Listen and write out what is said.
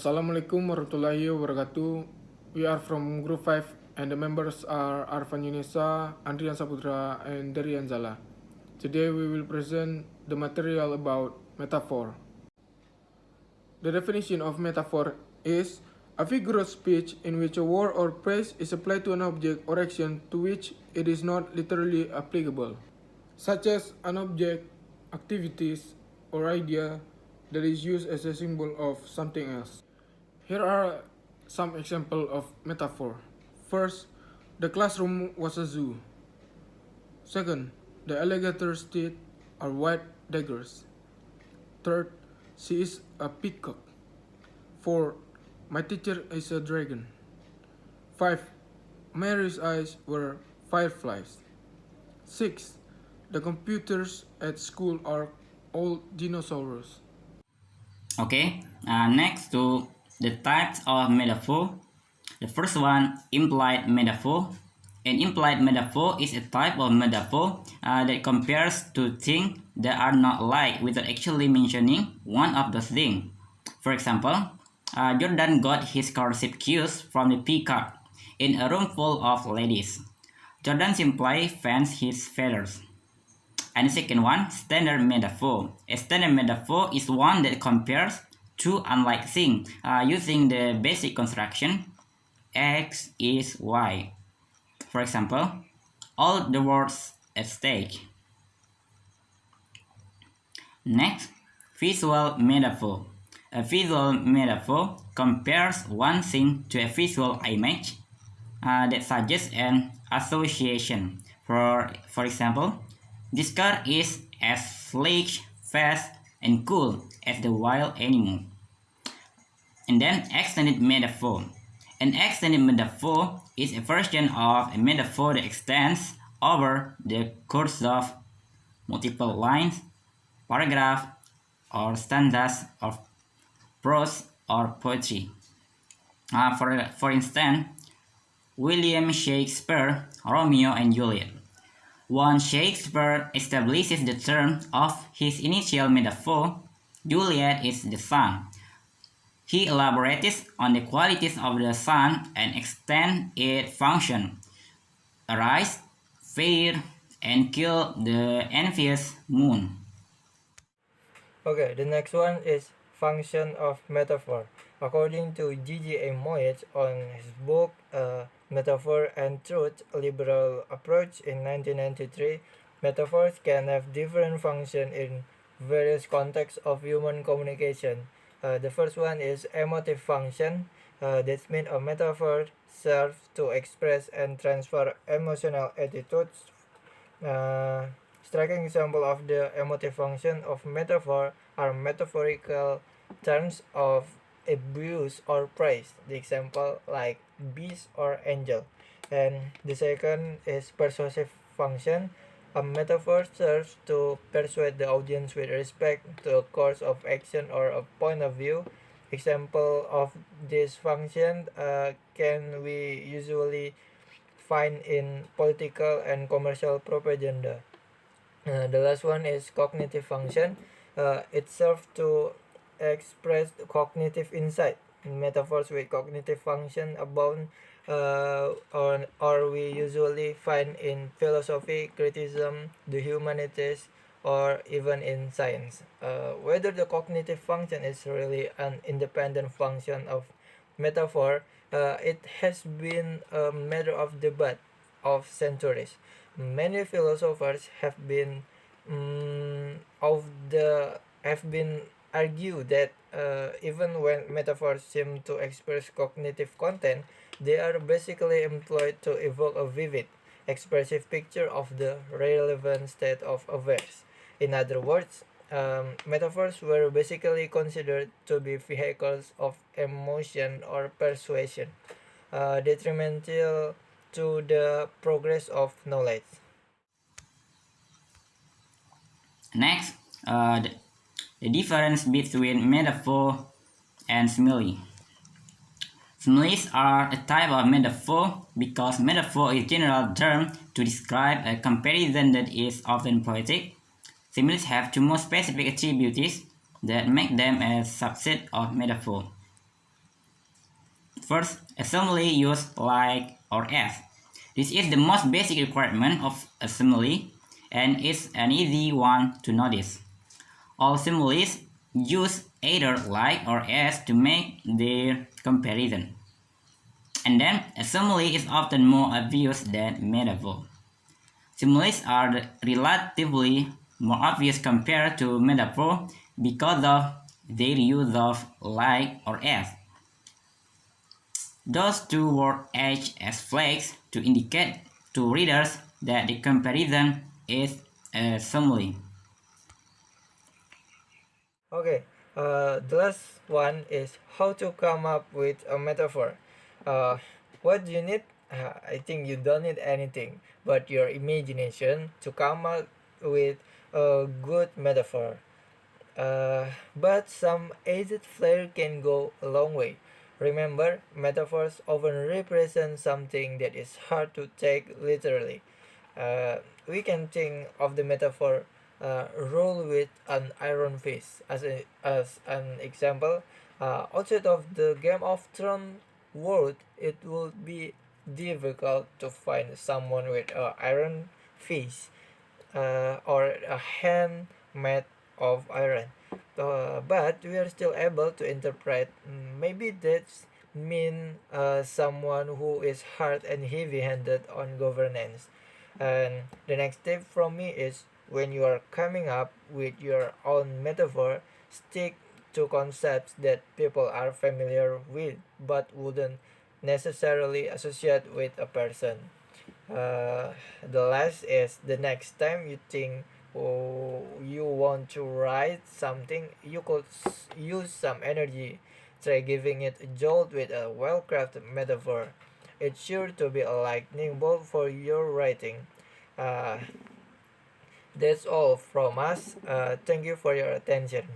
Assalamualaikum warahmatullahi wabarakatuh. We are from Group 5 and the members are Arfan Yunisa, Andrian Saputra, and Darian Zala. Today we will present the material about metaphor. The definition of metaphor is a figure of speech in which a word or phrase is applied to an object or action to which it is not literally applicable, such as an object, activities, or idea that is used as a symbol of something else. Here are some examples of metaphor. First, the classroom was a zoo. Second, the alligator's teeth are white daggers. Third, she is a peacock. Four, my teacher is a dragon. Five, Mary's eyes were fireflies. Six, the computers at school are all dinosaurs. Okay, next to the types of metaphor. The first one, implied metaphor. An implied metaphor is a type of metaphor that compares two things that are not alike without actually mentioning one of those things. For example, Jordan got his courtship cues from the peacock in a room full of ladies. Jordan simply fans his feathers. And the second one, standard metaphor. A standard metaphor is one that compares two unlike things using the basic construction X is Y. For example, all the words at stake. Next, visual metaphor. A visual metaphor compares one thing to a visual image that suggests an association. For example, this car is as sleek, fast, and cool as the wild animal. And then extended metaphor. An extended metaphor is a version of a metaphor that extends over the course of multiple lines, paragraphs, or stanzas of prose or poetry. For instance, William Shakespeare, Romeo and Juliet. Once Shakespeare establishes the term of his initial metaphor, Juliet is the sun. He elaborates on the qualities of the sun and extends its function: arise, fade, and kill the envious moon. Okay, the next one is function of metaphor. According to G.G.A. Moyet on his book Metaphor and Truth, a Liberal Approach in 1993, metaphors can have different functions in various contexts of human communication. The first one is emotive function. That means a metaphor serves to express and transfer emotional attitudes. Striking example of the emotive function of metaphor are metaphorical terms of abuse or praise. The example like beast or angel. And the second is persuasive function. A metaphor serves to persuade the audience with respect to a course of action or a point of view. Example of this function can we usually find in political and commercial propaganda. The last one is cognitive function. It serves to express cognitive insight. Metaphors with cognitive function abound, or we usually find in philosophy, criticism, the humanities, or even in science. Whether the cognitive function is really an independent function of metaphor, it has been a matter of debate of centuries. Many philosophers have been argue that even when metaphors seem to express cognitive content, they are basically employed to evoke a vivid, expressive picture of the relevant state of affairs. In other words, metaphors were basically considered to be vehicles of emotion or persuasion, detrimental to the progress of knowledge. Next, the difference between metaphor and simile. Similes are a type of metaphor because metaphor is a general term to describe a comparison that is often poetic. Similes have two more specific attributes that make them a subset of metaphor. First, assembly use like or as. This is the most basic requirement of assembly and is an easy one to notice. All similes use either like or as to make their comparison. And then, assembly is often more obvious than metaphor. Similes are relatively more obvious compared to metaphor because of their use of like or as. Those two words act as flags to indicate to readers that the comparison is a simile. Okay, the last one is how to come up with a metaphor. Uh, what do you need? I think you don't need anything but your imagination to come up with a good metaphor. But some added flair can go a long way. Remember, metaphors often represent something that is hard to take literally. We can think of the metaphor rule with an iron fist as an example. Outside of the Game of Thrones world, it would be difficult to find someone with an iron fist or a hand made of iron. But we are still able to interpret maybe that's mean someone who is hard and heavy-handed on governance. And the next tip from me is when you are coming up with your own metaphor, stick to concepts that people are familiar with but wouldn't necessarily associate with a person. The last is the next time you think you want to write something, you could use some energy. Try giving it a jolt with a well-crafted metaphor. It's sure to be a lightning bolt for your writing. Uh, that's all from us. Thank you for your attention.